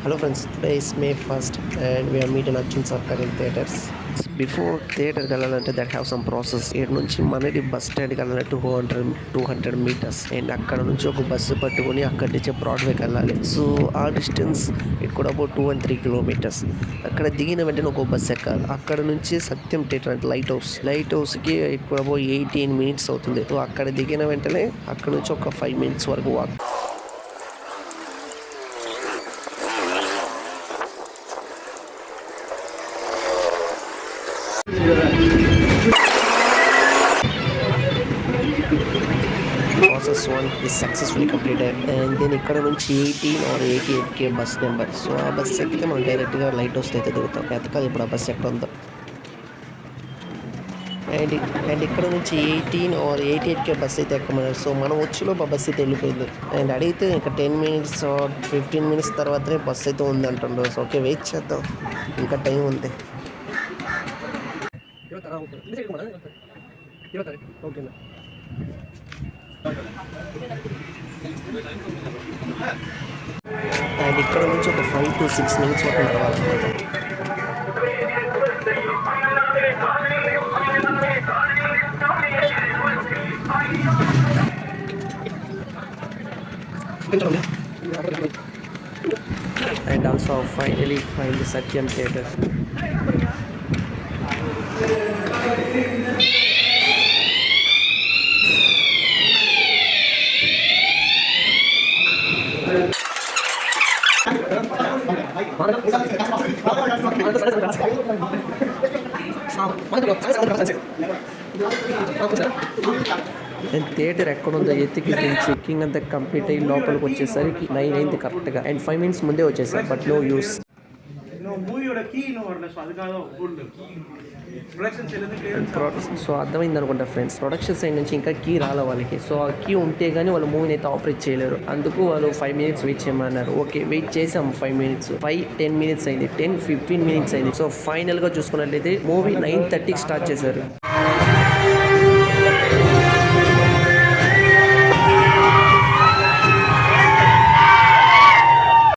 Hello friends, today is May 1st and we are meeting Arjun Sarkar in theatres. Before theatre వెళ్ళాలంటే that have some process. ఇక్కడ నుంచి మనది bus స్టాండ్కి వెళ్ళాలంటే 200 meters and అక్కడ నుంచి ఒక బస్సు పట్టుకొని అక్కడి నుంచి బ్రాడ్వేకి వెళ్ళాలి. సో ఆ డిస్టెన్స్ ఇట్ కూడా అబౌట్ 2 and 3 kilometers. అక్కడ దిగిన వెంటనే ఒక బస్సు ఎక్కాలి. అక్కడ నుంచి సత్యం థియేటర్ అంటే లైట్ హౌస్కి ఇట్ కూడా అబౌట్ 18 minutes అవుతుంది. సో అక్కడ దిగిన వెంటనే అక్కడ నుంచి ఒక 5 minutes వరకు walk. Process 1 is successfully completed and then ఇక్కడ నుంచి 18 or 88K bus number. So ఆ బస్ ఎక్కితే మనం డైరెక్ట్గా లైట్ హౌస్ అయితే దిగుతాం. ఎతకాలి ఇప్పుడు ఆ బస్ ఎక్కడ ఉందో. అండ్ ఇక్కడ నుంచి 18 or 88K బస్ అయితే ఎక్కమన్నారు. సో మనం వచ్చిలో బస్ అయితే వెళ్ళిపోయింది. అండ్ అడిగితే ఇంకా 10 minutes or 15 minutes తర్వాతనే బస్ అయితే ఉంది అంటుండ్రు. సో ఓకే వెయిట్ చేద్దాం, ఇంకా టైం ఉంది. ఓకేనా అండ్ ఇక్కడ నుంచి ఒక 5 to 6 minutes వరకు నడవాలన్నమాట. And also finally find the Satyam Theatre. And theatre ఎక్కడుందో ఎత్తికి చెక్కింగ్ అంతా కంప్లీట్ అయ్యి లోపలికి వచ్చేసరికి 9 అయింది కరెక్ట్గా. అండ్ 5 minutes ముందే వచ్చేసారు, బట్ నో యూస్. సో అర్థమైంది అనుకుంటా ఫ్రెండ్స్, ప్రొడక్షన్ సైడ్ నుంచి ఇంకా కీ రాలే వాళ్ళకి. సో ఆ కీ ఉంటే కానీ వాళ్ళు మూవీని అయితే ఆపరేట్ చేయలేరు. అందుకు వాళ్ళు 5 minutes వెయిట్ చేయమన్నారు. ఓకే వెయిట్ చేసాం 5 minutes, 5-10 minutes అయింది, 10-15 minutes అయింది. సో ఫైనల్గా చూసుకున్నట్లయితే మూవీ 9:30కి స్టార్ట్ చేశారు.